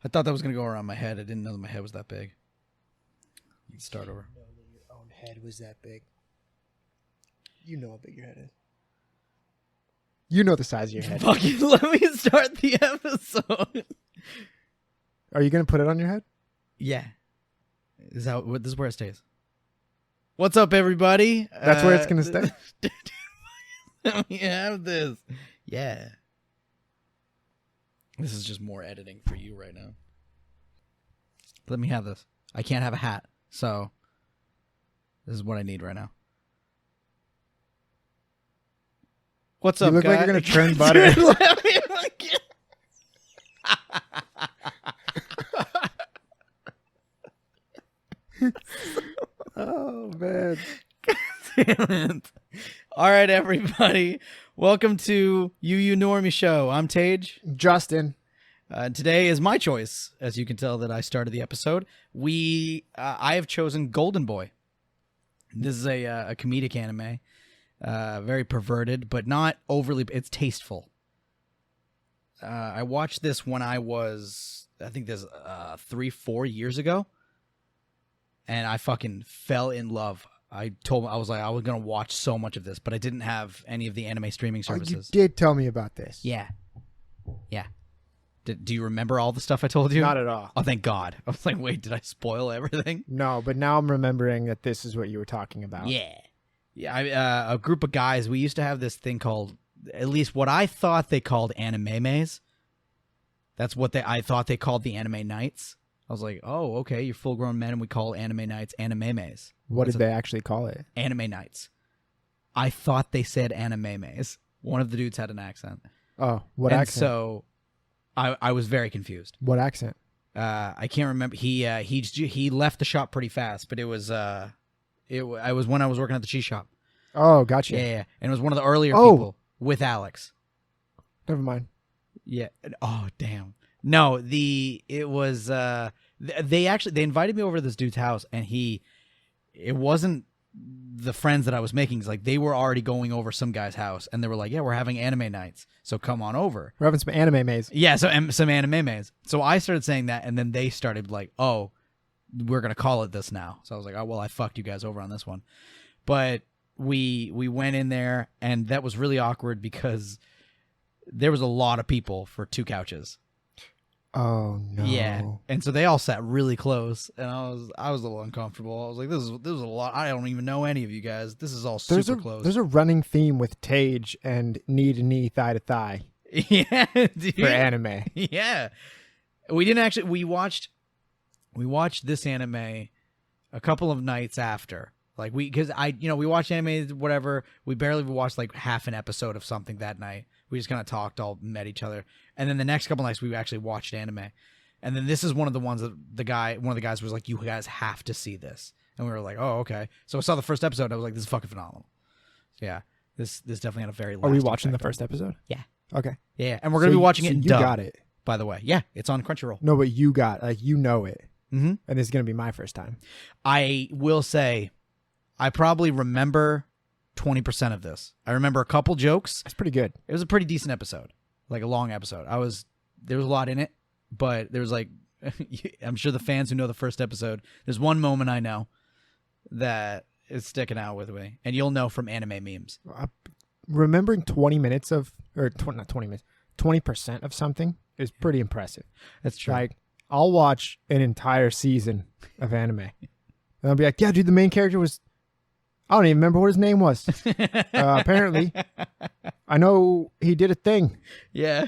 I thought that was going to go around my head. I didn't know that my head was that big. You can start over. I didn't know that your own head was that big. You know how big your head is. You know the size of your head. Fucking let me start the episode. Are you going to put it on your head? Yeah. This is where it stays. What's up, everybody? That's where it's going to stay? Let me have this. Yeah. This is just more editing for you right now. Let me have this. I can't have a hat, so this is what I need right now. What's up, You look guy? like you're going to churn butter. Dude, let me Oh, man. Damn it. All right, everybody. Welcome to You Normie Show. I'm Taidge. Justin. Today is my choice, as you can tell that I started the episode. I have chosen Golden Boy. This is a comedic anime, very perverted, but not overly. It's tasteful. I watched this when I was, I think this 3-4 years ago, and I fucking fell in love. I was gonna watch so much of this, but I didn't have any of the anime streaming services. You did tell me about this. Yeah. Do you remember all the stuff I told you? Not at all. Oh, thank God. I was like, wait, did I spoil everything? No, but now I'm remembering that this is what you were talking about. Yeah. A group of guys, we used to have this thing called, at least what I thought they called anime-mes. That's what I thought they called the anime nights. I was like, oh, okay, you're full-grown men, and we call anime nights anime-mes. What did they actually call it? Anime nights. I thought they said anime-mes. One of the dudes had an accent. Oh, what accent? So I was very confused. What accent? I can't remember. He left the shop pretty fast, but it was when I was working at the cheese shop. Oh, gotcha. Yeah. And it was one of the earlier people with Alex. Never mind. Yeah. Oh, damn. No, it was they invited me over to this dude's house, and it wasn't the friends that I was making. It's like they were already going over some guy's house, and they were like, yeah, we're having anime nights, so come on over. We're having some anime maze. Yeah, so some anime maze. So I started saying that, and then they started like, oh, we're gonna call it this now. So I was like, oh well, I fucked you guys over on this one. But we went in there, and that was really awkward because there was a lot of people for 2 couches. Oh no. Yeah, and so they all sat really close, and I was a little uncomfortable. I was like, this is a lot. I don't even know any of you guys. This is all super close. There's a running theme with Taidge and knee to knee, thigh to thigh. Yeah, dude. For anime. Yeah, we didn't actually. We watched this anime a couple of nights after. Like we watched anime, whatever. We barely watched like half an episode of something that night. We just kind of talked, all met each other. And then the next couple nights we actually watched anime. And then this is one of the ones that one of the guys was like, you guys have to see this. And we were like, oh, okay. So I saw the first episode. And I was like, this is fucking phenomenal. So yeah, this definitely had a very Are we watching the first episode? Yeah. Okay. Yeah. And we're going to be watching it in dub. You got it. By the way. Yeah. It's on Crunchyroll. No, but you know it. Mm-hmm. And this is going to be my first time. I will say, I probably remember 20% of this. I remember a couple jokes. That's pretty good. It was a pretty decent episode, like a long episode. There was a lot in it, but there was like, I'm sure the fans who know the first episode, there's one moment I know that is sticking out with me, and you'll know from anime memes. Remembering 20 minutes of, or not 20 minutes, 20% of something is pretty impressive. That's true. Like, I'll watch an entire season of anime, and I'll be like, yeah, dude, the main character was, I don't even remember what his name was. Apparently, I know he did a thing. Yeah.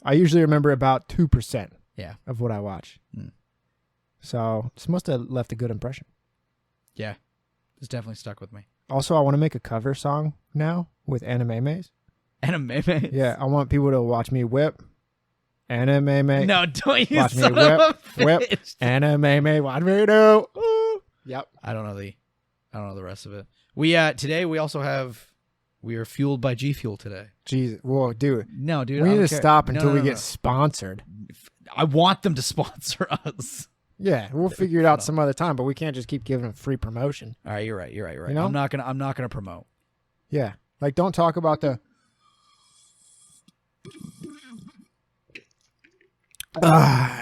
I usually remember about 2% of what I watch. Mm. So this must have left a good impression. Yeah. It's definitely stuck with me. Also, I want to make a cover song now with anime maze. Anime maze? Yeah, I want people to watch me whip. Anime maze. No, don't you watch me son of a whip. bitch. Anime maze. Watch me do. Ooh. Yep. I don't know the rest of it. Today we are fueled by G Fuel today. Jesus. Whoa, dude. No, dude. We I need don't to care. stop until we No. get sponsored. I want them to sponsor us. Yeah, we'll figure it out some other time, but we can't just keep giving them free promotion. All right, you're right. You know? I'm not gonna promote. Yeah. Like, don't talk about the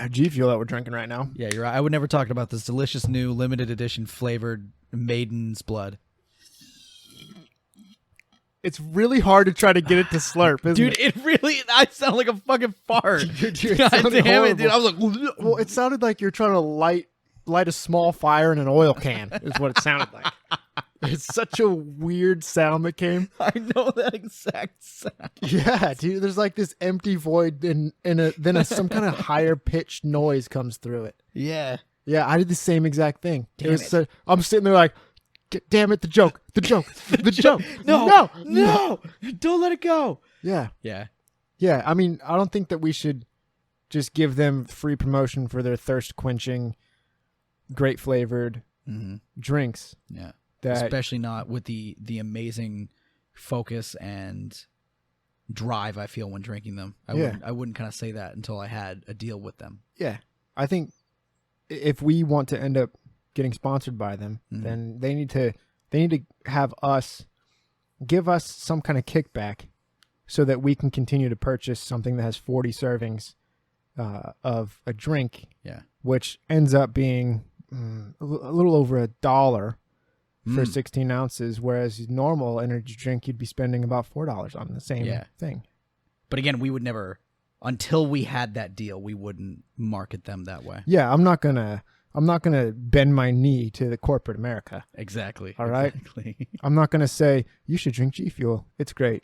G Fuel that we're drinking right now. Yeah, you're right. I would never talk about this delicious new limited edition flavored Maiden's Blood. It's really hard to try to get it to slurp, isn't Dude, it? it really, I sound like a fucking fart. Dude, it God sounded damn it, dude. I horrible. was like, Well, it sounded like you're trying to light a small fire in an oil can, is what it sounded like. It's such a weird sound that came. I know that exact sound. Yeah, dude. There's like this empty void, and then some kind of higher pitched noise comes through it. Yeah. Yeah, I did the same exact thing. Damn it. So I'm sitting there like, damn it, the joke, the joke. No, don't let it go. Yeah. Yeah. Yeah, I mean, I don't think that we should just give them free promotion for their thirst quenching, great flavored drinks. Yeah. That Especially not with the amazing focus and drive I feel when drinking them. I wouldn't kind of say that until I had a deal with them. Yeah, I think if we want to end up getting sponsored by them, then they need to have us give us some kind of kickback so that we can continue to purchase something that has 40 servings of a drink, which ends up being a little over $1 for 16 ounces, whereas normal energy drink you'd be spending about $4 on the same thing. But again, we would never, until we had that deal, we wouldn't market them that way. Yeah, I'm not gonna bend my knee to the corporate America. Exactly. All right. Exactly. I'm not gonna say you should drink G Fuel. It's great.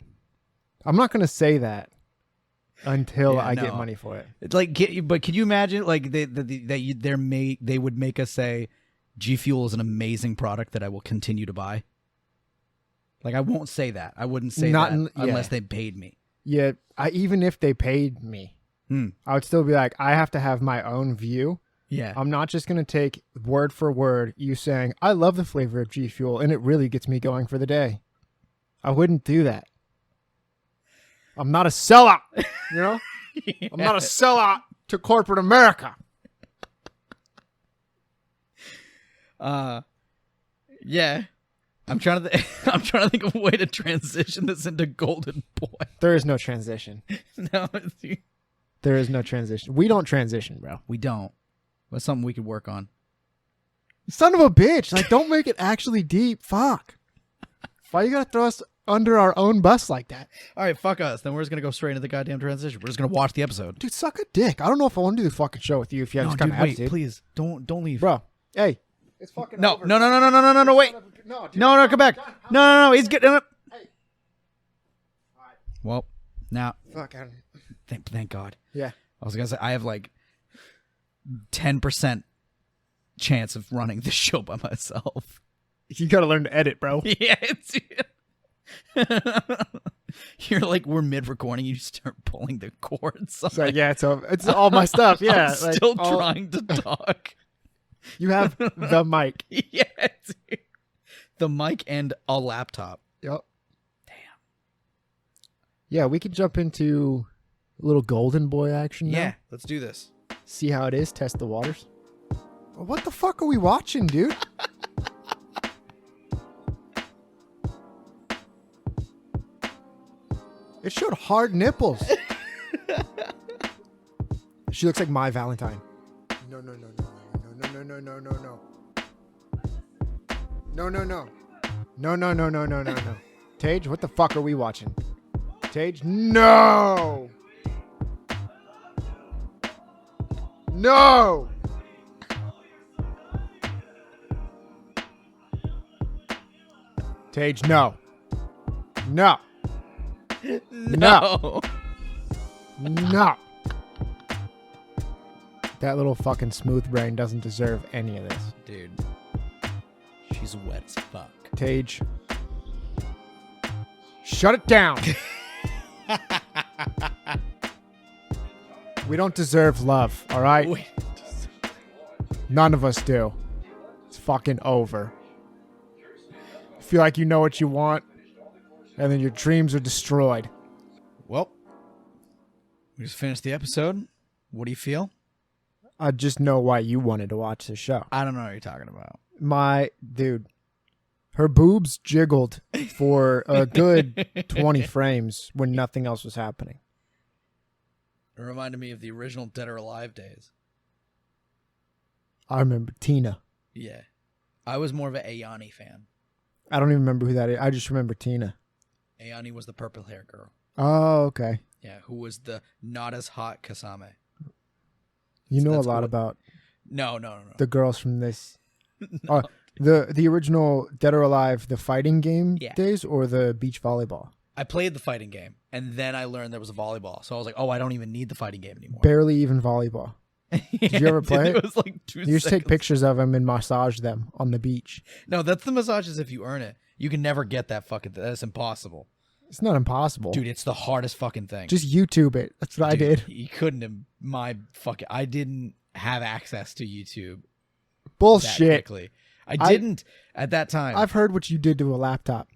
I'm not gonna say that until I get money for it. It's like, but can you imagine like they would make us say G Fuel is an amazing product that I will continue to buy. Like I won't say that. I wouldn't say that unless they paid me. Yeah, even if they paid me, I would still be like, I have to have my own view. Yeah. I'm not just going to take word for word you saying, I love the flavor of G Fuel and it really gets me going for the day. I wouldn't do that. I'm not a sellout, you know? Yeah. I'm not a sellout to corporate America. Yeah. I'm trying to think of a way to transition this into Golden Boy. There is no transition. No. There is no transition. We don't transition, bro. We don't. That's something we could work on. Son of a bitch. Like, don't make it actually deep. Fuck. Why you gotta throw us under our own bus like that? All right, fuck us. Then we're just going to go straight into the goddamn transition. We're just going to watch the episode. Dude, suck a dick. I don't know if I want to do the fucking show with you if you have this kind of attitude. Please. Don't leave. Bro. Hey. It's fucking No, over. no, wait. No, come back. No, he's getting up. Hey. Well, now. Fuck. Thank God. Yeah. I was going to say, I have like 10% chance of running this show by myself. You gotta learn to edit, bro. Yeah, you're like, we're mid-recording, you start pulling the cords. So yeah, it's all my stuff. Yeah, I'm still trying to talk. You have the mic. Yeah, dude. The mic and a laptop. Yep. Damn. Yeah, we can jump into a little Golden Boy action now. Yeah, let's do this. See how it is, test the waters. What the fuck are we watching, dude? It showed hard nipples. She looks like my Valentine. No. No. Taidge, what the fuck are we watching? Taidge, no! No! Taidge, no. No. No. No. That little fucking smooth brain doesn't deserve any of this. Dude. She's wet as fuck. Taidge. Shut it down. We don't deserve love, all right? Wait. None of us do. It's fucking over. You feel like you know what you want, and then your dreams are destroyed. Well, we just finished the episode. What do you feel? I just know why you wanted to watch the show. I don't know what you're talking about. Dude, her boobs jiggled for a good 20 frames when nothing else was happening. It reminded me of the original Dead or Alive days. I remember Tina. Yeah. I was more of an Ayani fan. I don't even remember who that is. I just remember Tina. Ayani was the purple hair girl. Oh, okay. Yeah, who was the not as hot Kasame. You know a That's lot cool. about No. the girls from this. No. The original Dead or Alive, the fighting game Yeah. days, or the beach volleyball? I played the fighting game, and then I learned there was a volleyball. So I was like, oh, I don't even need the fighting game anymore. Barely even volleyball. Did you ever play it? It was like 2 You just take seconds. pictures of them and massage them on the beach. No, that's the massages if you earn it. You can never get that fucking thing. That's impossible. It's not impossible. Dude, it's the hardest fucking thing. Just YouTube it. That's what I Dude, did. You couldn't have I didn't have access to YouTube that Bullshit. quickly. I didn't at that time. I've heard what you did to a laptop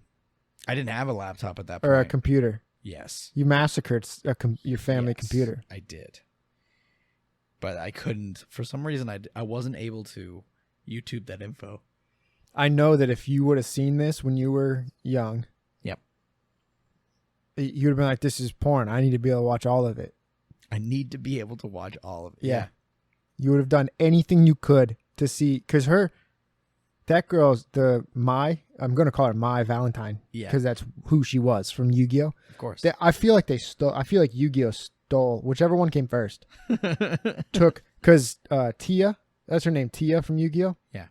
I didn't have a laptop at that point. or a computer. Yes. You massacred your family Yes, computer. I did. But I couldn't. For some reason, I wasn't able to YouTube that info. I know that if you would have seen this when you were young, Yep. you would have been like, this is porn. I need to be able to watch all of it. I need to be able to watch all of it. Yeah. You would have done anything you could to see. Because that girl's I'm going to call her Mai Valentine. Yeah. Because that's who she was from Yu-Gi-Oh! Of course. I feel like Yu-Gi-Oh! Stole, whichever one came first. Because Tia, that's her name, Tia from Yu-Gi-Oh! Yeah.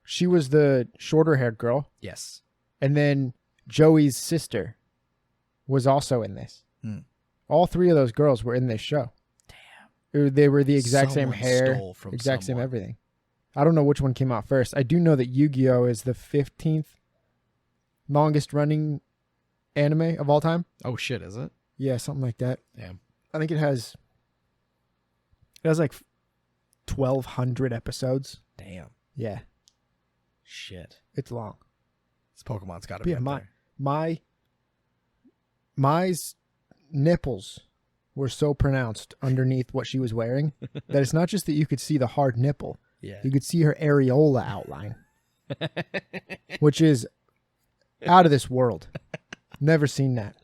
She was the shorter haired girl. Yes. And then Joey's sister was also in this. Hmm. All three of those girls were in this show. Damn. They were the exact Someone same hair, stole from exact same someone. everything. I don't know which one came out first. I do know that Yu-Gi-Oh! Is the 15th longest running anime of all time. Oh, shit, is it? Yeah, something like that. Damn. I think it has like 1,200 episodes. Damn. Yeah, Shit. it's long. This Pokemon's got to But be yeah, up my there. Mai's nipples were so pronounced underneath what she was wearing that it's not just that you could see the hard nipple. Yeah. You could see her areola outline, which is out of this world. Never seen that.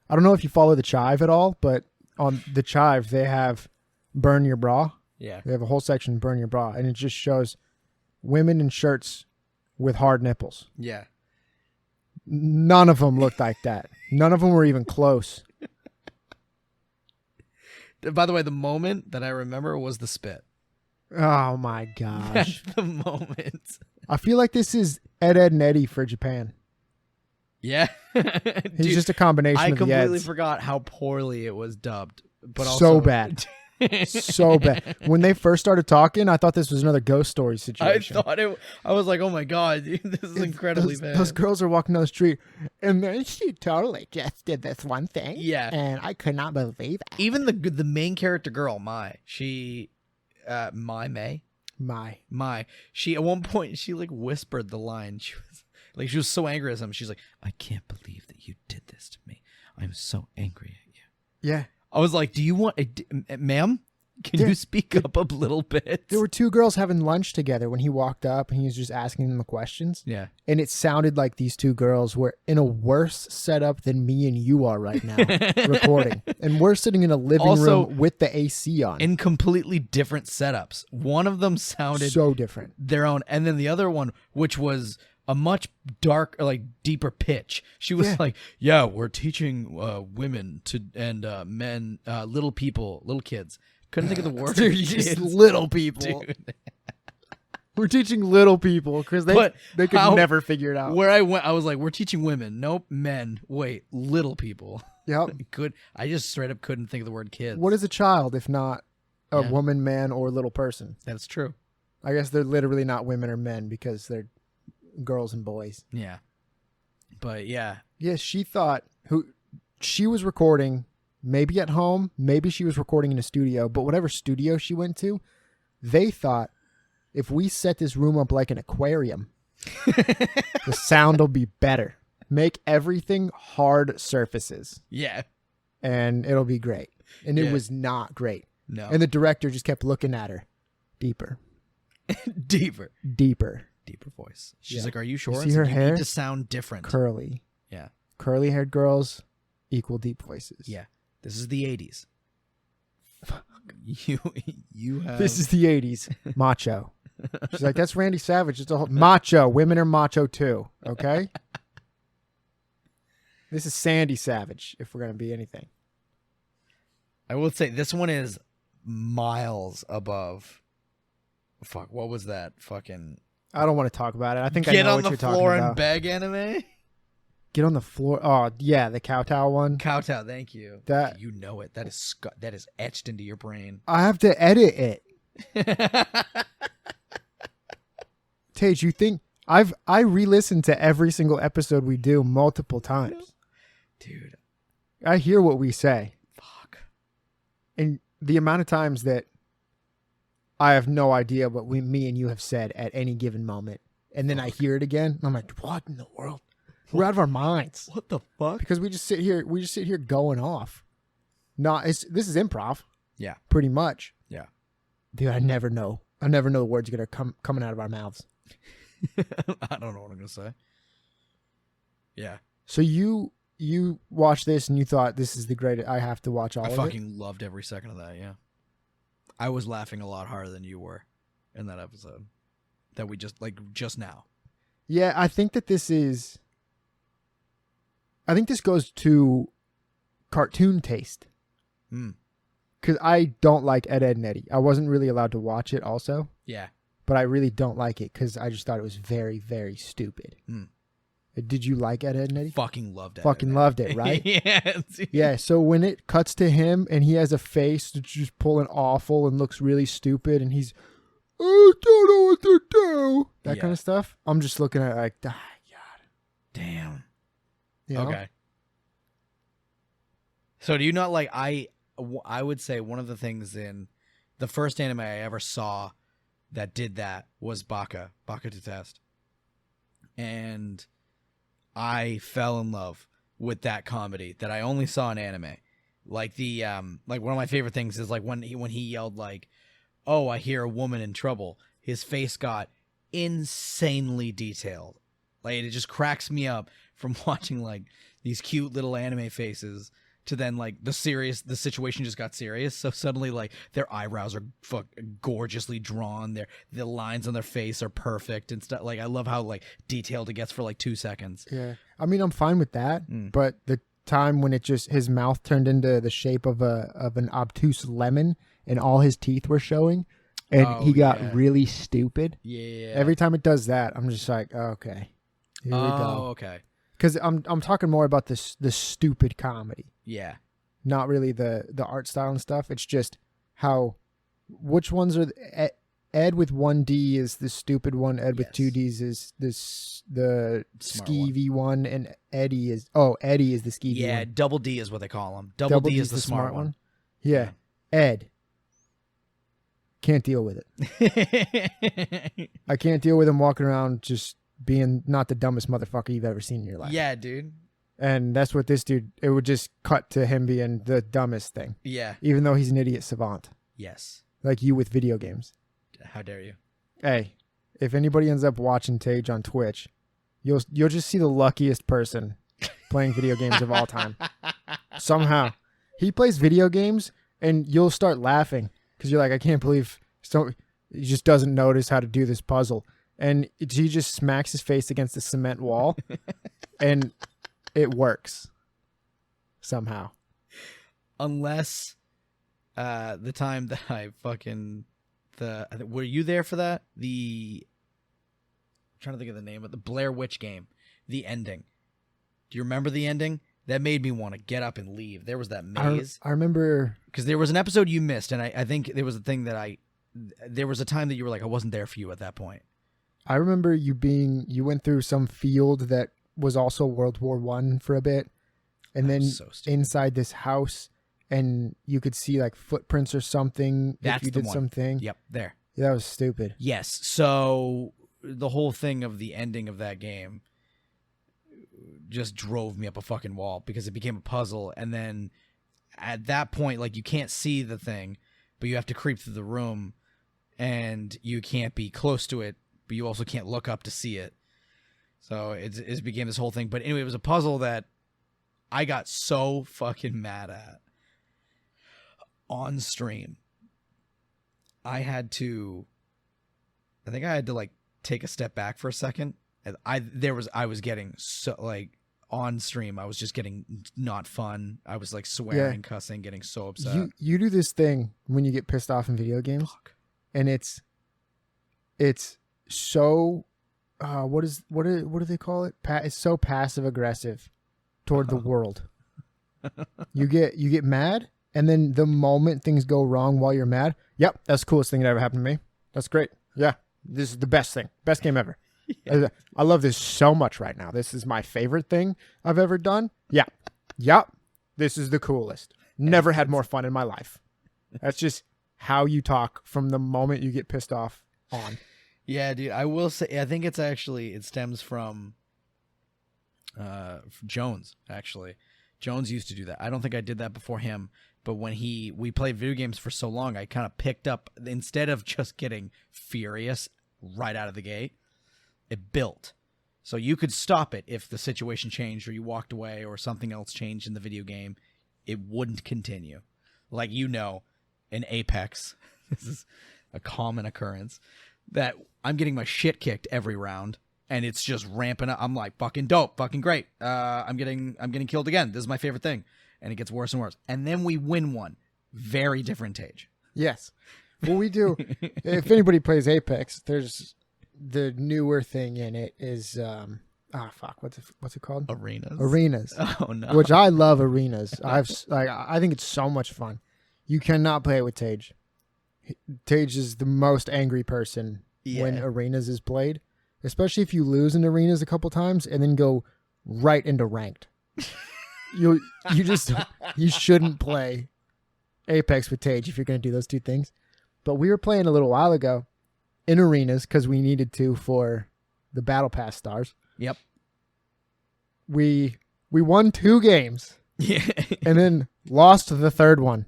I don't know if you follow the Chive at all, but on the Chive, they have Burn Your Bra. Yeah. They have a whole section, Burn Your Bra, and it just shows women in shirts with hard nipples. Yeah. None of them looked like that. None of them were even close. By the way, the moment that I remember was the spit. Oh my gosh. That's the moment. I feel like this is Ed, and Eddie for Japan. Yeah. He's Dude, just a combination I of the completely Eds. forgot how poorly it was dubbed. But So also, bad. So bad. When they first started talking, I thought this was another Ghost Story I situation. I was like, oh my God, dude, this is incredibly bad. Those girls are walking down the street, and then she totally just did this one thing. Yeah. And I could not believe it. Even the main character girl, Mai, she, Mai, she, at one point, she like whispered the line. She was so angry at him. She's like, I can't believe that you did this to me. I'm so angry at you. Yeah. I was like, do you want, ma'am, can Yeah. you speak up a little bit? There were two girls having lunch together when he walked up, and he was just asking them the questions. Yeah. And it sounded like these two girls were in a worse setup than me and you are right now recording. And we're sitting in a living Also, room with the AC on. In completely different setups. One of them sounded So different. their own, and then the other one, which was a much deeper pitch. She was Yeah. like, "Yeah, we're teaching women and men, little kids." Couldn't think of the word. Dude, just kids. little people. Dude. We're teaching little people because they But could how- never figure it out. Where I went, I was like, "We're teaching women." Nope, men. Wait, little people. Yep. I just straight up couldn't think of the word kids. What is a child if not a Yeah. woman, man, or little person? That's true. I guess they're literally not women or men because they're girls and boys. Yeah. But yeah, Yes, she thought she was recording, maybe at home, maybe she was recording in a studio, but whatever studio she went to, they thought if we set this room up like an aquarium, the sound will be better. Make everything hard surfaces yeah, and it'll be great. And it Yeah. was not great. no, And the director just kept looking at her. Deeper, deeper voice. She's Yeah. like, "Are you sure?" You I see said, her "You hair? need to sound different." curly. Yeah. Curly haired girls equal deep voices. Yeah, this is the '80s. You have This is the 80s. Macho. She's like, that's Randy Savage. It's a whole macho. Women are macho too. Okay. This is Sandy Savage, if we're going to be anything. I will say this one is miles above. Fuck, what was that? Fucking I don't want to talk about it. I think I get know on what the you're talking floor and about. beg anime. Get on the floor. Oh, yeah, the kowtow one. Kowtow, thank you. That You know it. That is etched into your brain. I have to edit it. Taidge, you think I re-listened to every single episode we do multiple times. Dude, I hear what we say. fuck. And the amount of times that I have no idea what me and you have said at any given moment. And then I hear it again. And I'm like, what in the world? We're out of our minds. What the fuck? Because we just sit here going off. This is improv. Yeah. Pretty much. Yeah. Dude, I never know. I never know the words that are coming out of our mouths. I don't know what I'm gonna say. Yeah. So you watched this and you thought this is the greatest. I have to watch all I of it. fucking loved every second of that, yeah. I was laughing a lot harder than you were in that episode. That we just now. Yeah, I think this goes to cartoon taste. Mm. Because I don't like Ed, Edd n Eddy. I wasn't really allowed to watch it also, Yeah. but I really don't like it because I just thought it was very, very stupid. Mm. Did you like Ed, Edd n Eddy? Fucking loved it. Fucking loved it, right? Yeah. Yeah, so when it cuts to him and he has a face that's just pulling awful and looks really stupid and he's, I don't know what to do. That kind of stuff. I'm just looking at it like, God. Damn. You know? Okay. So do you not like, I would say one of the things in the first anime I ever saw that did that was Baka to Test. And I fell in love with that comedy that I only saw in anime. Like the like one of my favorite things is like when he yelled like, "Oh, I hear a woman in trouble." His face got insanely detailed. Like it just cracks me up from watching like these cute little anime faces to then like the situation just got serious. So suddenly like their eyebrows are gorgeously drawn. The lines on their face are perfect and stuff. Like I love how like detailed it gets for like 2 seconds. Yeah. I mean, I'm fine with that, but the time when it just his mouth turned into the shape of an obtuse lemon and all his teeth were showing and he got really stupid. Yeah. Every time it does that, I'm just like, okay. Here we go. Okay. Cuz I'm talking more about the stupid comedy. Yeah. Not really the art style and stuff. It's just which ones are Ed with 1D is the stupid one. Ed with 2Ds is the skeevy one, and Eddie is the skeevy one. Yeah, double D is what they call him. Double D is the smart one. Yeah. Ed. Can't deal with it. I can't deal with him walking around just being not the dumbest motherfucker you've ever seen in your life. Yeah, dude. And that's what this dude, it would just cut to him being the dumbest thing. Yeah. Even though he's an idiot savant. Yes. Like you with video games. How dare you? Hey, if anybody ends up watching Taidge on Twitch, you'll just see the luckiest person playing video games of all time. Somehow. He plays video games and you'll start laughing because you're like, I can't believe he just doesn't notice how to do this puzzle. And he just smacks his face against the cement wall and it works somehow. Unless the time that I fucking were you there for that? I'm trying to think of the name of the Blair Witch game. The ending. Do you remember the ending? That made me want to get up and leave. There was that maze. I remember because there was an episode you missed, and I think there was a thing that there was a time that you were like, I wasn't there for you at that point. I remember you went through some field that was also World War I for a bit, and then inside this house, and you could see like footprints or something. That's if you did something. Yep, there. Yeah, that was stupid. Yes. So the whole thing of the ending of that game just drove me up a fucking wall because it became a puzzle, and then at that point, like you can't see the thing, but you have to creep through the room, and you can't be close to it, but you also can't look up to see it. So it became this whole thing. But anyway, it was a puzzle that I got so fucking mad at on stream, I think I had to like take a step back for a second. I was getting so like on stream, I was just getting not fun. I was like swearing, cussing, getting so upset. You do this thing when you get pissed off in video games, and it's so what do they call it? It's so passive aggressive toward the world. You get mad, and then the moment things go wrong while you're mad, yep, that's the coolest thing that ever happened to me. That's great. Yeah, this is the best thing, best game ever. Yeah. I love this so much right now. This is my favorite thing I've ever done. Yeah, yep, this is the coolest. Never had more fun in my life. That's just how you talk from the moment you get pissed off on. Yeah, dude, I will say, I think it stems from Jones, actually. Jones used to do that. I don't think I did that before him, but when we played video games for so long, I kind of picked up, instead of just getting furious right out of the gate, it built. So you could stop it if the situation changed or you walked away or something else changed in the video game. It wouldn't continue. Like, in Apex, this is a common occurrence, that I'm getting my shit kicked every round, and it's just ramping up. I'm like, fucking dope, fucking great. I'm getting killed again. This is my favorite thing. And it gets worse and worse. And then we win one. Very different Taidge. Yes. Well, we do. If anybody plays Apex, there's the newer thing in it is what's it called? Arenas. Oh no. Which I love arenas. I think it's so much fun. You cannot play it with Taidge. Taidge is the most angry person when arenas is played, especially if you lose in arenas a couple times and then go right into ranked. You shouldn't play Apex with Taidge if you're going to do those two things. But we were playing a little while ago in arenas because we needed to for the Battle Pass stars. Yep. We won 2 games. Yeah. And then lost the third one.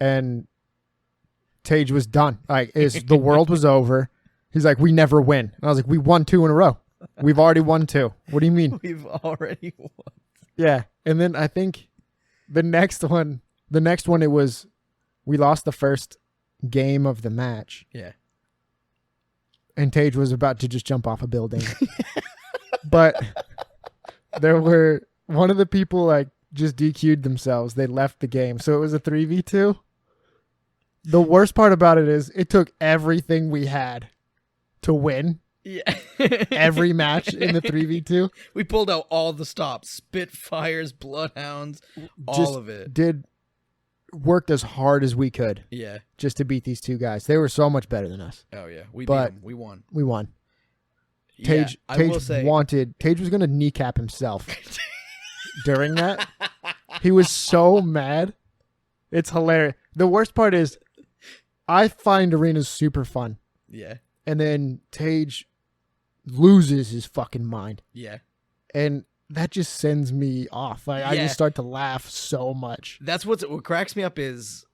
And Taidge was done. Like, the world was over. He's like, we never win. And I was like, we won 2 in a row. We've already won 2. What do you mean? We've already won. Yeah. And then I think the next one it was, we lost the first game of the match. Yeah. And Taidge was about to just jump off a building. But there were, one of the people like just DQ'd themselves. They left the game. So it was a 3v2. The worst part about it is it took everything we had to win. Yeah. Every match in the 3v2. We pulled out all the stops. Spitfires, Bloodhounds, all of it. Worked as hard as we could. Yeah. Just to beat these 2 guys. They were so much better than us. Oh yeah. We beat them. We won. We won. Taidge was going to kneecap himself during that. He was so mad. It's hilarious. The worst part is I find arenas super fun. Yeah. And then Taidge loses his fucking mind. Yeah. And that just sends me off. I just start to laugh so much. That's what cracks me up is,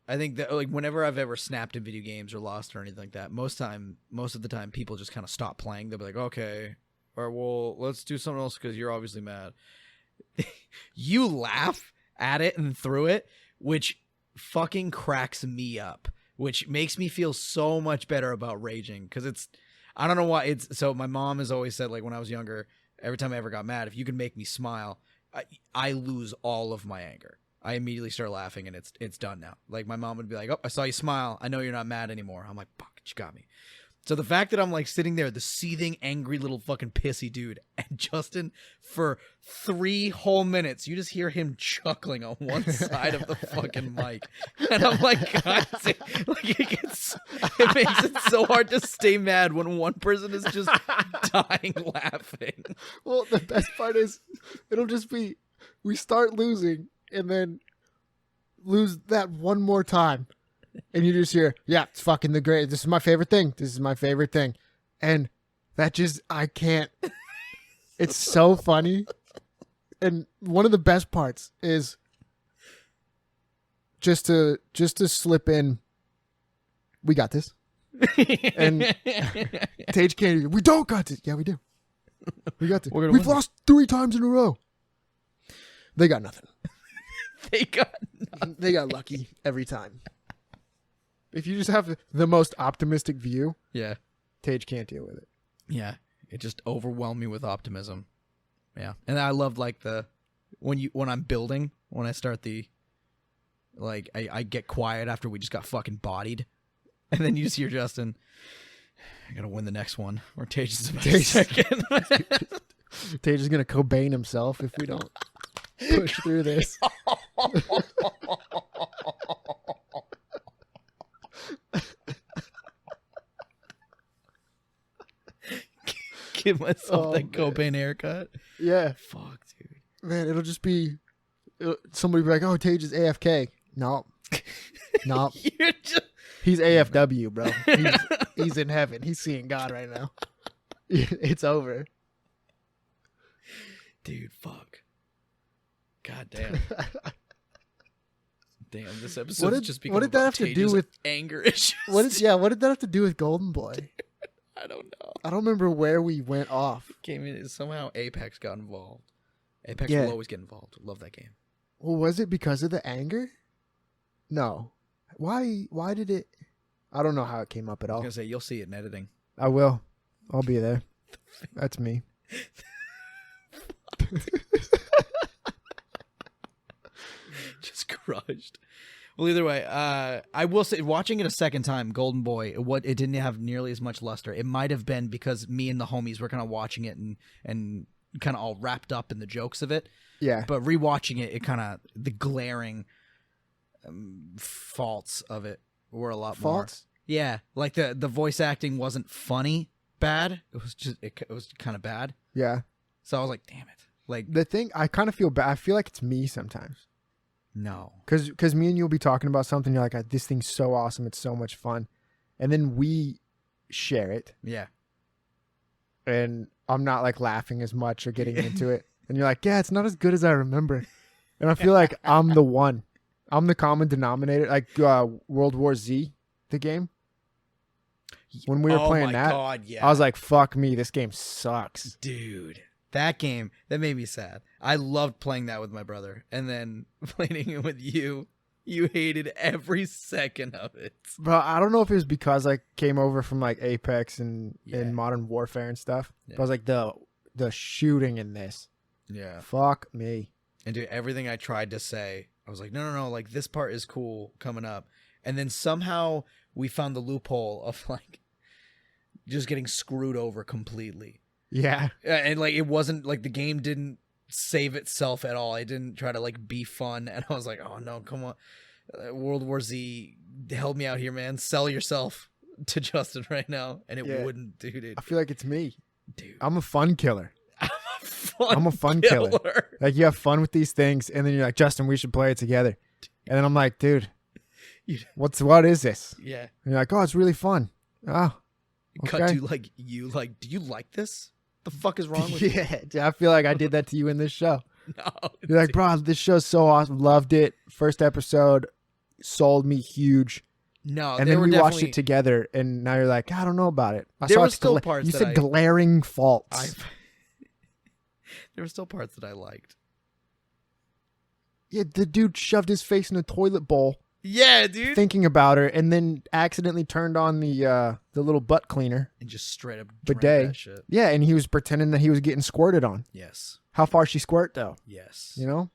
I think that like whenever I've ever snapped in video games or lost or anything like that, most of the time people just kind of stop playing. They'll be like, okay, or well, let's do something else because you're obviously mad. You laugh at it and through it, which fucking cracks me up, which makes me feel so much better about raging because I don't know why so my mom has always said, like when I was younger, every time I ever got mad, if you can make me smile, I lose all of my anger. I immediately start laughing and it's done now. Like my mom would be like, oh, I saw you smile. I know you're not mad anymore. I'm like, fuck, you got me. So the fact that I'm like sitting there, the seething, angry little fucking pissy dude, and Justin for 3 whole minutes, you just hear him chuckling on one side of the fucking mic. And I'm like, God, like it makes it so hard to stay mad when one person is just dying laughing. Well, the best part is it'll just be, we start losing and then lose that one more time. And you just hear, yeah, it's fucking the great. This is my favorite thing. This is my favorite thing. And that just, I can't. It's so funny. And one of the best parts is just to slip in, we got this. And Taidge can't, we don't got this. Yeah, we do. We got this. We've lost 3 times in a row. They got nothing. They got lucky every time. If you just have the most optimistic view, Yeah. Taidge can't deal with it. Yeah. It just overwhelmed me with optimism. Yeah. And I loved like when I'm building, when I start like I get quiet after we just got fucking bodied. And then you just hear Justin, I gotta win the next one. Or Taidge is about second. Taidge is gonna Cobain himself if we don't push through this. Give myself that Cobain haircut. Yeah. Fuck, dude. Man, it'll just be somebody be like, "Oh, Taidge is AFK." No, no, You're just he's AFW, bro. He's in heaven. He's seeing God right now. It's over, dude. Fuck. God damn. Damn, this episode just become what did that have to do with anger issues? What did that have to do with Golden Boy? I don't know. I don't remember where we went off. Came in somehow. Apex got involved. Apex Yeah. will always get involved. Love that game. Well, was it because of the anger? No. Why did it? I don't know how it came up at I was all. gonna say you'll see it in editing. I will. I'll be there. That's me. Just crushed. Well, either way, I will say, watching it a second time, Golden Boy, it didn't have nearly as much luster. It might have been because me and the homies were kind of watching it and kind of all wrapped up in the jokes of it. Yeah. But rewatching it, it kind of the glaring faults of it were a lot more. Faults? Yeah, like the voice acting wasn't funny, bad. It was just it was kind of bad. Yeah. So I was like, damn it. Like The thing, I kind of feel bad. I feel like it's me sometimes. no. Because me and you will be talking about something. You're like, this thing's so awesome. It's so much fun. And then we share it. Yeah. And I'm not like laughing as much or getting into it. And you're like, yeah, it's not as good as I remember. And I feel like I'm the one. I'm the common denominator. Like World War Z, the game. When we were playing that, God, yeah. I was like, fuck me, this game sucks. Dude, that game, that made me sad. I loved playing that with my brother. And then playing it with you, you hated every second of it. Bro, I don't know if it was because I came over from like Apex and Yeah. Modern Warfare and stuff. Yeah. But I was like, the shooting in this. Yeah. Fuck me. And dude, everything I tried to say, I was like, no, like this part is cool coming up. And then somehow we found the loophole of like just getting screwed over completely. Yeah. And like it wasn't like the game didn't save itself at all. It didn't try to like be fun. And I was like, oh no, come on. World War Z held me out here, man. Sell yourself to Justin right now. And it wouldn't, dude. I feel like it's me. Dude. I'm a fun killer. I'm a fun killer. Like, you have fun with these things, and then you're like, Justin, we should play it together. And then I'm like, dude, what is this? Yeah. And you're like, oh, it's really fun. Oh, okay. Cut to like, do you like this? The fuck is wrong with you? Yeah, I feel like I did that to you in this show. No. You're like, bro, this show's so awesome. Loved it. First episode sold me huge. No, And then we watched it together, and now you're like, I don't know about it. There were still parts you that said glaring faults. There were still parts that I liked. Yeah, the dude shoved his face in a toilet bowl. Yeah, dude. Thinking about her, and then accidentally turned on the little butt cleaner. And just straight up Bidet. drank that shit. Yeah, and he was pretending that he was getting squirted on. Yes. How far she squirt though? Yes. You know?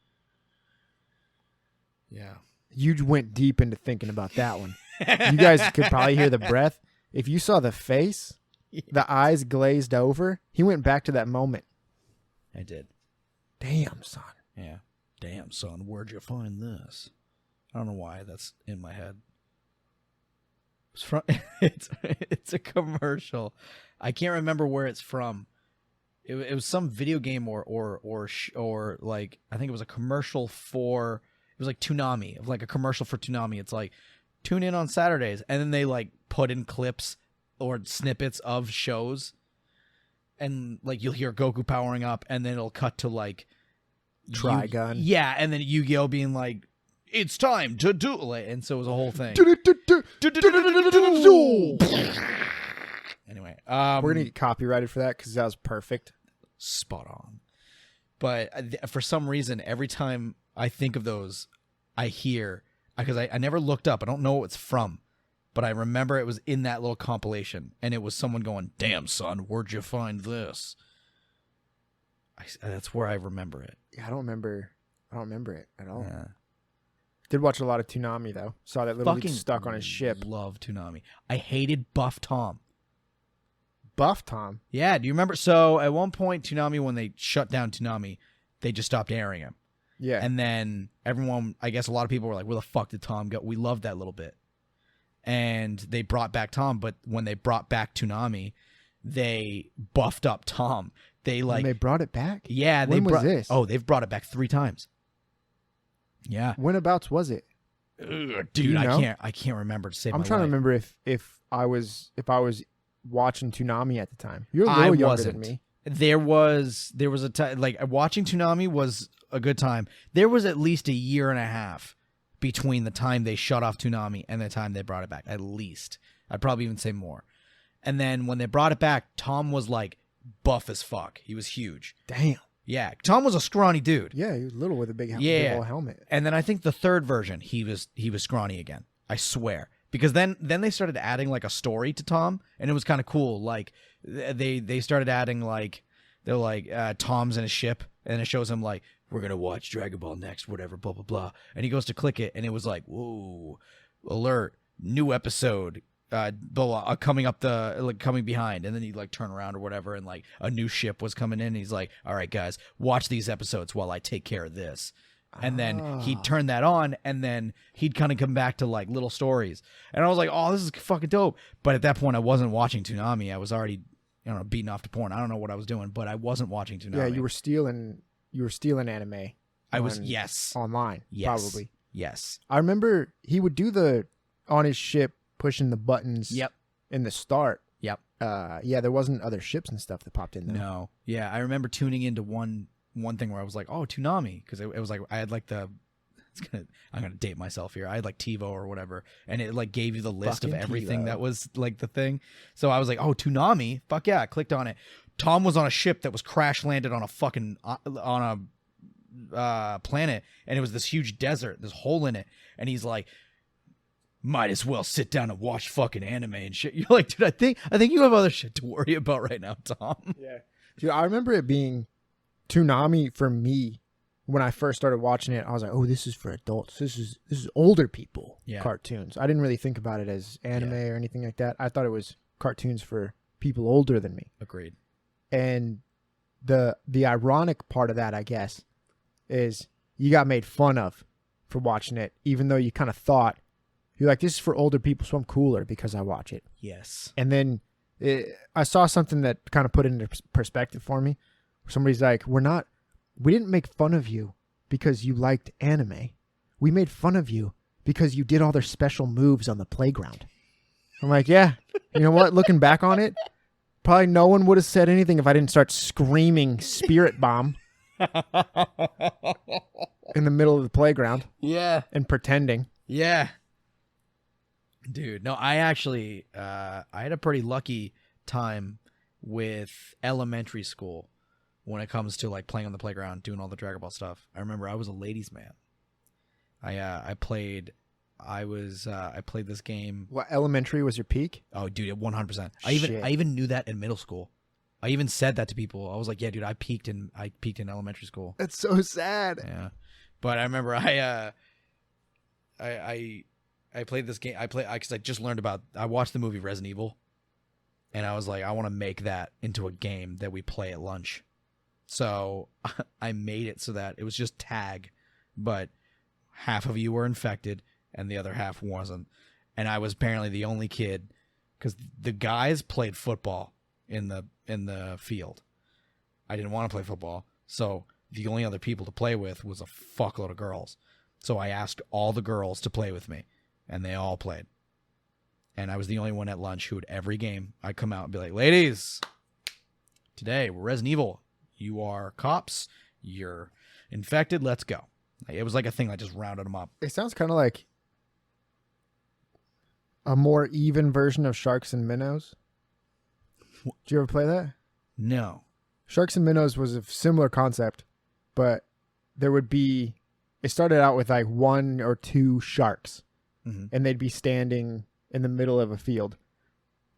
Yeah. You went deep into thinking about that one. You guys could probably hear the breath. If you saw the face, the eyes glazed over, he went back to that moment. I did. Damn, son. Yeah. Damn, son, where'd you find this? I don't know why that's in my head. It's from it's a commercial. I can't remember where it's from. It was some video game or like I think it was a commercial for it was like Toonami, like a commercial for Toonami. It's like tune in on Saturdays, and then they like put in clips or snippets of shows, and like you'll hear Goku powering up, and then it'll cut to like Trigun. Yeah, and then Yu-Gi-Oh being like, it's time to duel it, and so it was a whole thing. Anyway, we're gonna get copyrighted for that because that was perfect. Spot on. But for some reason, every time I think of those, I hear, because I never looked up. I don't know what it's from, but I remember it was in that little compilation, and it was someone going, "Damn, son, where'd you find this?" That's where I remember it. Yeah, I don't remember it at all. Yeah. Did watch a lot of Toonami though. Saw that little Fucking lead stuck on his ship. Love Toonami. I hated Buff Tom. Buff Tom. Yeah, do you remember? So at one point, Toonami, when they shut down Toonami, they just stopped airing him. Yeah. And then everyone, I guess a lot of people were like, where the fuck did Tom go? We loved that little bit. And they brought back Tom, but when they brought back Toonami, they buffed up Tom. They And they brought it back? Yeah. When was this? Oh, they've brought it back 3 times. Yeah. Whenabouts was it? Ugh, Do you dude, know? I can't remember to save I'm my trying to life. remember if I was watching Toonami at the time. You're a little younger than me. There was a time, like, watching Toonami was a good time. There was at least a year and a half between the time they shut off Toonami and the time they brought it back. At least. I'd probably even say more. And then when they brought it back, Tom was like buff as fuck. He was huge. Damn. Yeah, Tom was a scrawny dude. Yeah, he was little with a big old helmet. And then I think the third version, he was scrawny again. I swear. Because then they started adding like a story to Tom, and it was kind of cool. Like they started adding like they're like Tom's in a ship, and it shows him like, we're gonna watch Dragon Ball next, whatever, blah blah blah. And he goes to click it, and it was like, whoa, alert, new episode. Blah, blah, coming up coming behind, and then he'd like turn around or whatever, and like a new ship was coming in, and he's like, all right guys, watch these episodes while I take care of this. And then he'd turn that on, and then he'd kind of come back to like little stories, and I was like, oh, this is fucking dope. But at that point I wasn't watching Toonami. I was already beating off to porn. I don't know what I was doing, but I wasn't watching Toonami. Yeah, you were stealing anime. I was, yes, online. yes, Probably. yes. I remember he would do on his ship, pushing the buttons. Yep. In the start. Yep. Yeah, there wasn't other ships and stuff that popped in there. No. Yeah, I remember tuning into one thing where I was like, oh, Toonami, because it was like I had like I'm gonna date myself here. I had like TiVo or whatever, and it like gave you the list of Fucking everything TiVo. that was like the thing. So I was like, oh, Toonami, fuck yeah! I clicked on it. Tom was on a ship that was crash landed on a fucking on a planet, and it was this huge desert, this hole in it, and he's like, might as well sit down and watch fucking anime and shit. You're like, dude, I think you have other shit to worry about right now, Tom. Yeah. Dude, I remember it being Toonami for me when I first started watching it. I was like, oh, this is for adults. This is older people cartoons. I didn't really think about it as anime or anything like that. I thought it was cartoons for people older than me. Agreed. And the ironic part of that, I guess, is you got made fun of for watching it, even though you kind of thought, you're like, this is for older people, so I'm cooler because I watch it. Yes. And then I saw something that kind of put it into perspective for me. Somebody's like, we didn't make fun of you because you liked anime. We made fun of you because you did all their special moves on the playground. I'm like, yeah, you know what? Looking back on it, probably no one would have said anything if I didn't start screaming Spirit Bomb in the middle of the playground. Yeah. And pretending. Yeah. Dude, no, I actually, I had a pretty lucky time with elementary school when it comes to like playing on the playground, doing all the Dragon Ball stuff. I remember I was a ladies' man. I played this game. What, elementary was your peak? Oh, dude, 100%. Shit. I even knew that in middle school. I even said that to people. I was like, yeah, dude, I peaked in elementary school. That's so sad. Yeah. But I remember I played this game. Because I just learned I watched the movie Resident Evil, and I was like, I want to make that into a game that we play at lunch. So I made it so that it was just tag, but half of you were infected and the other half wasn't. And I was apparently the only kid, because the guys played football in the field. I didn't want to play football, so the only other people to play with was a fuckload of girls. So I asked all the girls to play with me, and they all played. And I was the only one at lunch who would, every game, I'd come out and be like, ladies, today we're Resident Evil. You are cops. You're infected. Let's go. It was like a thing that just rounded them up. It sounds kind of like a more even version of Sharks and Minnows. Did you ever play that? No. Sharks and Minnows was a similar concept, but there would be it started out with like 1 or 2 sharks, Mm-hmm. and they'd be standing in the middle of a field,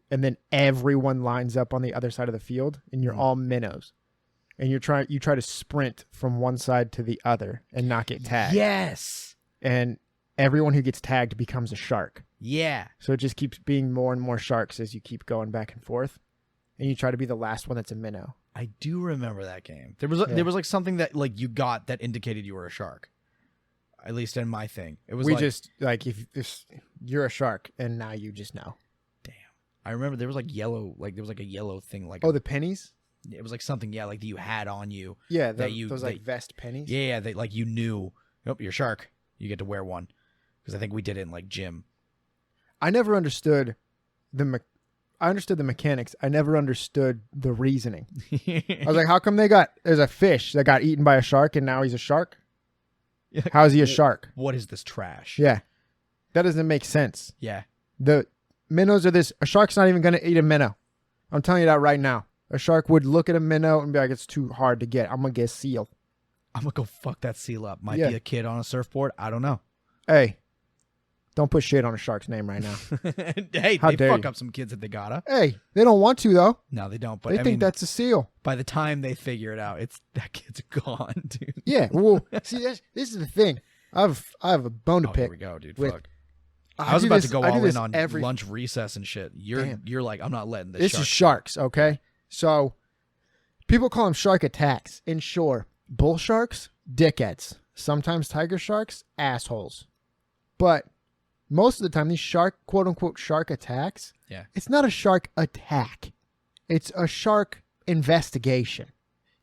and then everyone lines up on the other side of the field, and you're all minnows, and you try to sprint from one side to the other and not get tagged. Yes. And everyone who gets tagged becomes a shark. Yeah. So it just keeps being more and more sharks as you keep going back and forth, and you try to be the last one that's a minnow. I do remember that game. There was like something that like you got that indicated you were a shark. At least in my thing, it was. We like, just like if you're a shark, and now you just know. damn. I remember there was like yellow, like there was like a yellow thing, like Oh, the pennies. it was like something, yeah, like that you had on you. Yeah, those like vest pennies. Yeah, they like you knew. Nope, you're a shark. You get to wear one because I think we did it in like gym. I never understood I understood the mechanics. I never understood the reasoning. I was like, how come there's a fish that got eaten by a shark and now he's a shark? How is he a shark? What is this trash? Yeah. That doesn't make sense. Yeah. The minnows are a shark's not even going to eat a minnow. I'm telling you that right now. A shark would look at a minnow and be like, it's too hard to get. I'm going to get a seal. I'm going to go fuck that seal up. Might Yeah. be a kid on a surfboard. I don't know. Hey, don't put shit on a shark's name right now. Hey, How they dare fuck you. up some kids if they gotta. Hey, they don't want to, though. No, they don't. But They I think mean, that's a seal. by the time they figure it out, that kid's gone, dude. Yeah, well, see, this is the thing. I have a bone to Oh, pick. here we go, dude. with- Fuck. I was do about this- to go I do all this in on every lunch recess and shit. You're like, I'm not letting this. This is sharks, okay? So people call them shark attacks. And sure, bull sharks, dickheads. Sometimes tiger sharks, assholes. But most of the time, these quote unquote shark attacks, Yeah. it's not a shark attack. It's a shark investigation.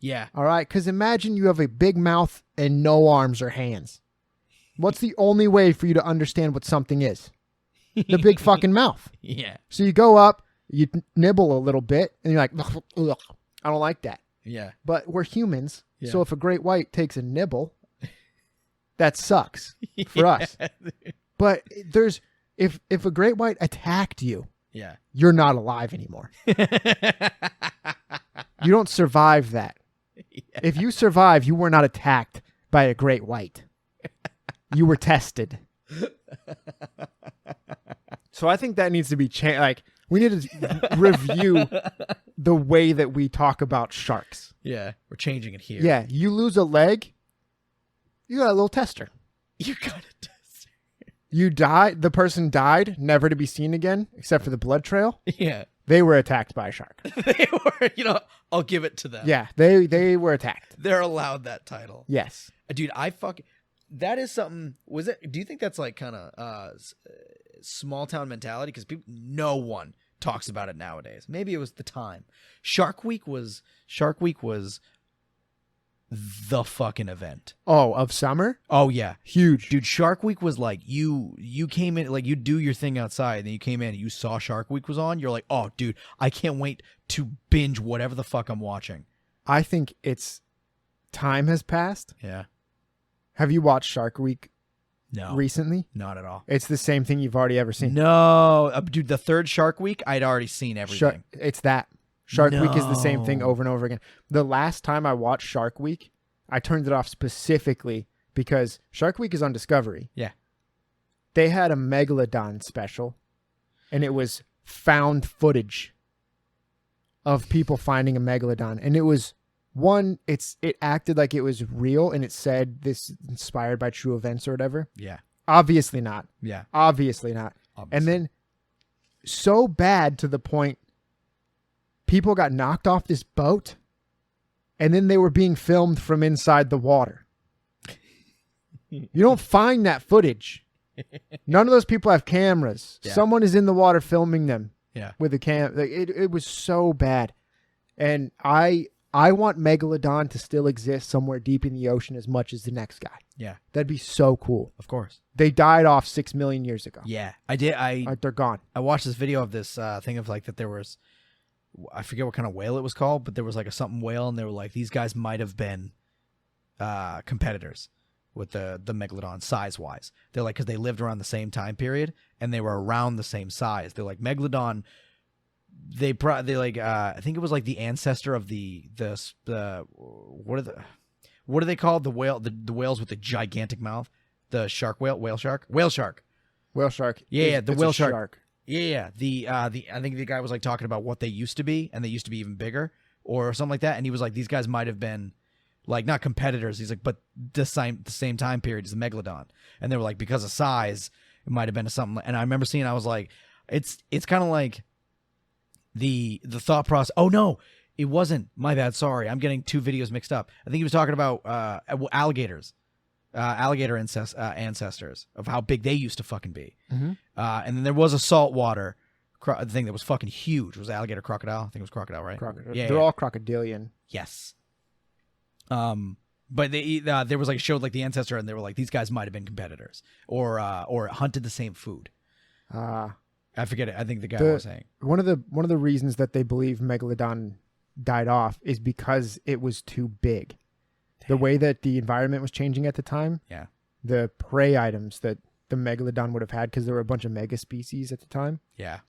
Yeah. All right? Because imagine you have a big mouth and no arms or hands. What's the only way for you to understand what something is? The big fucking mouth. Yeah. So you go up, you nibble a little bit, and you're like, ugh, I don't like that. Yeah. But we're humans, Yeah. so if a great white takes a nibble, that sucks for us. But if a great white attacked you, Yeah. you're not alive anymore. You don't survive that. Yeah. If you survive, you were not attacked by a great white. You were tested. So I think that needs to be changed. Like, we need to review the way that we talk about sharks. Yeah. We're changing it here. Yeah, you lose a leg, you got a little tester. You got it. You die, the person died, never to be seen again, except for the blood trail. Yeah. They were attacked by a shark. They were, I'll give it to them. Yeah, they were attacked. They're allowed that title. Yes. Dude, that is something. Do you think that's like kind of small town mentality? Because no one talks about it nowadays. Maybe it was the time. Shark Week was the fucking event. Oh, of summer? Oh yeah, Huge. dude. Shark Week was like you came in, like you do your thing outside, and then you came in and you saw Shark Week was on. You're like, oh, dude, I can't wait to binge whatever the fuck I'm watching. I think time has passed. Yeah. Have you watched Shark Week No. recently? Not at all. It's the same thing you've already ever seen. No, dude. The third Shark Week, I'd already seen everything. It's that. Shark Week is the same thing No. over and over again. The last time I watched Shark Week, I turned it off specifically because Shark Week is on Discovery. Yeah. They had a Megalodon special, and it was found footage of people finding a Megalodon. And it was it acted like it was real, and it said this inspired by true events or whatever. Yeah. Obviously not. Yeah. Obviously not. Obviously. And then so bad to the point people got knocked off this boat, and then they were being filmed from inside the water. You don't find that footage. None of those people have cameras. Yeah. Someone is in the water filming them Yeah. with a cam. Like, it was so bad. And I want Megalodon to still exist somewhere deep in the ocean as much as the next guy. Yeah. That'd be so cool. Of course. They died off 6 million years ago. Yeah. I did. They're gone. I watched this video of this thing of like that there was, I forget what kind of whale it was called, but there was like a something whale, and they were like, these guys might have been competitors with the Megalodon size wise. They're like, because they lived around the same time period and they were around the same size. They're like, Megalodon, they like I think it was like the ancestor of the what What are they called? The whales with the gigantic mouth. The shark whale shark. Whale shark. Yeah, the It's whale a shark. Yeah. The I think the guy was like talking about what they used to be, and they used to be even bigger or something like that. And he was like, these guys might have been like not competitors. He's like, but the same time period as the megalodon. And they were like, because of size, it might have been something. And I remember seeing, I was like, it's kind of like the thought process. Oh no, it wasn't. My bad. Sorry, I'm getting two videos mixed up. I think he was talking about alligators. Alligator ancestors of how big they used to fucking be. Mm-hmm. And then there was a saltwater thing that was fucking huge. It was alligator crocodile. I think it was crocodile, right? Crocodile. Yeah, They're all crocodilian. Yes. But they there was like showed like the ancestor, and they were like, these guys might have been competitors or hunted the same food. I forget it. I think the guy was saying one of the reasons that they believe megalodon died off is because it was too big. The way that the environment was changing at the time, yeah, the prey items that the megalodon would have had, because there were a bunch of mega species at the time, yeah,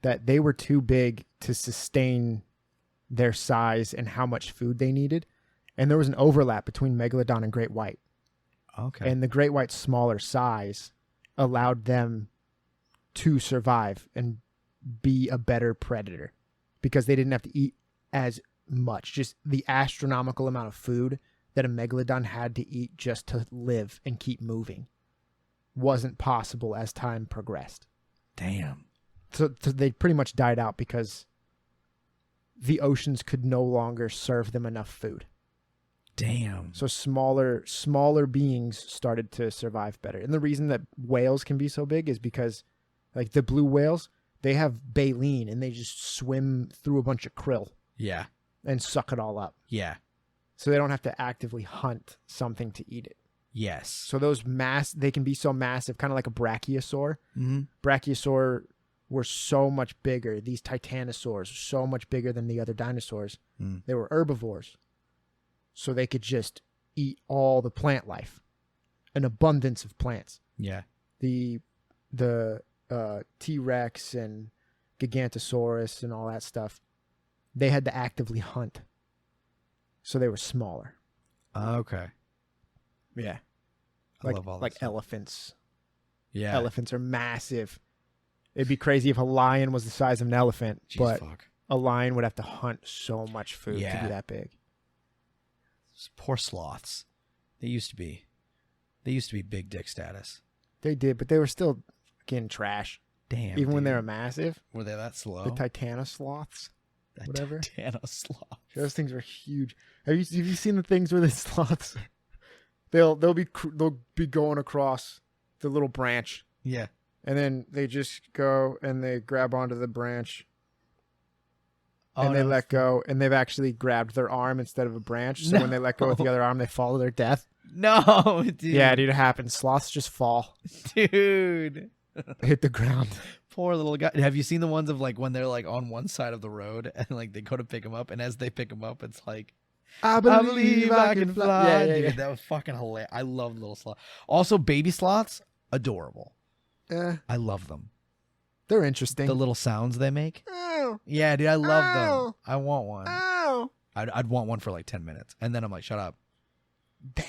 that they were too big to sustain their size and how much food they needed. And there was an overlap between megalodon and great white. okay, And the great white's smaller size allowed them to survive and be a better predator because they didn't have to eat as much. Just the astronomical amount of food that a megalodon had to eat just to live and keep moving wasn't possible as time progressed. Damn. So they pretty much died out because the oceans could no longer serve them enough food. Damn. So smaller beings started to survive better. And the reason that whales can be so big is because like the blue whales, they have baleen and they just swim through a bunch of krill Yeah. and suck it all up. Yeah. So they don't have to actively hunt something to eat it. Yes. So those they can be so massive, kind of like a brachiosaur. Mm-hmm. Brachiosaur were so much bigger. These titanosaurs were so much bigger than the other dinosaurs. Mm. They were herbivores. So they could just eat all the plant life. An abundance of plants. Yeah. The T-Rex and Gigantosaurus and all that stuff, they had to actively hunt. So they were smaller. Okay. Yeah. I love all that like stuff. elephants. Yeah. Elephants are massive. It'd be crazy if a lion was the size of an elephant, Jeez, but fuck. a lion would have to hunt so much food to Yeah. be that big. Poor sloths. They used to be big dick status. They did, but they were still getting trash. Damn. Even when they dude. were massive. Were they that slow? The Titanosloths. Whatever. Titanosaur. Those things were huge. Have you seen the things where the sloths? They'll be going across the little branch, Yeah. and then they just go and they grab onto the branch, and they let go, and they've actually grabbed their arm instead of a branch. So when they let go with the other arm, they fall to their death. No, dude. Yeah, dude, it happens. Sloths just fall, Dude. hit the ground. Poor little guy. Have you seen the ones of like when they're like on one side of the road and like they go to pick him up, and as they pick him up, it's like, I believe I can fly. Yeah, yeah, Dude, yeah. that was fucking hilarious. I love little sloths. Also, baby sloths, adorable. I love them. They're interesting. The little sounds they make. Ow, Yeah, dude, I love Ow. them. I want one. ow. I'd want one for like 10 minutes, and then I'm like, shut up. Damn.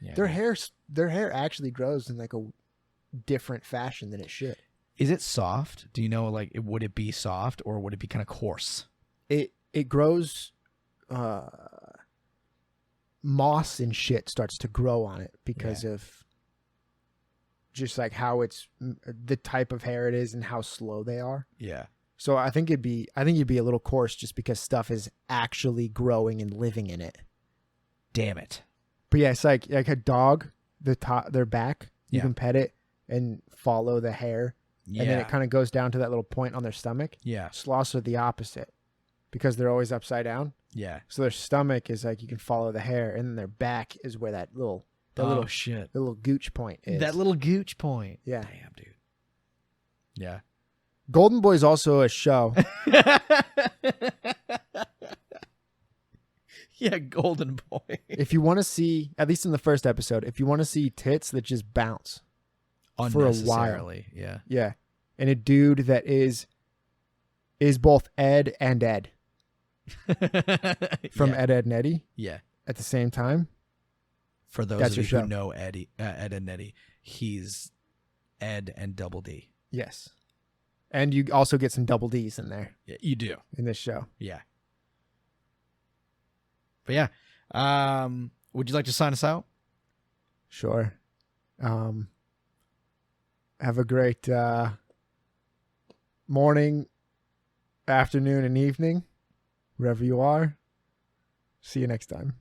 Yeah, Their dude. hair actually grows in like a different fashion than it should. Is it soft? Do you know, like, would it be soft or would it be kind of coarse? It grows, moss and shit starts to grow on it because of just like how it's the type of hair it is and how slow they are. Yeah. So I think it'd be a little coarse just because stuff is actually growing and living in it. Damn it. But yeah, it's like a dog, their back, you Yeah. can pet it and follow the hair. Yeah. And then it kind of goes down to that little point on their stomach. Yeah. Sloths are the opposite because they're always upside down. Yeah. So their stomach is like you can follow the hair, and then their back is where that little shit. the little gooch point is. That little gooch point. Yeah. Damn, dude. Yeah. Golden Boy is also a show. Yeah, Golden Boy. If you want to see, at least in the first episode, if you want to see tits that just bounce for a while, Unnecessarily, yeah. yeah, and a dude that is both Ed and Ed from yeah. Ed, Ed and Eddie Yeah. at the same time, For those That's of your you show. who know Ed and Eddie, he's Ed and Double D. Yes. And you also get some double D's in there Yeah, you do. in this show. Yeah. But yeah. Would you like to sign us out? Sure. Have a great morning, afternoon, and evening, wherever you are. See you next time.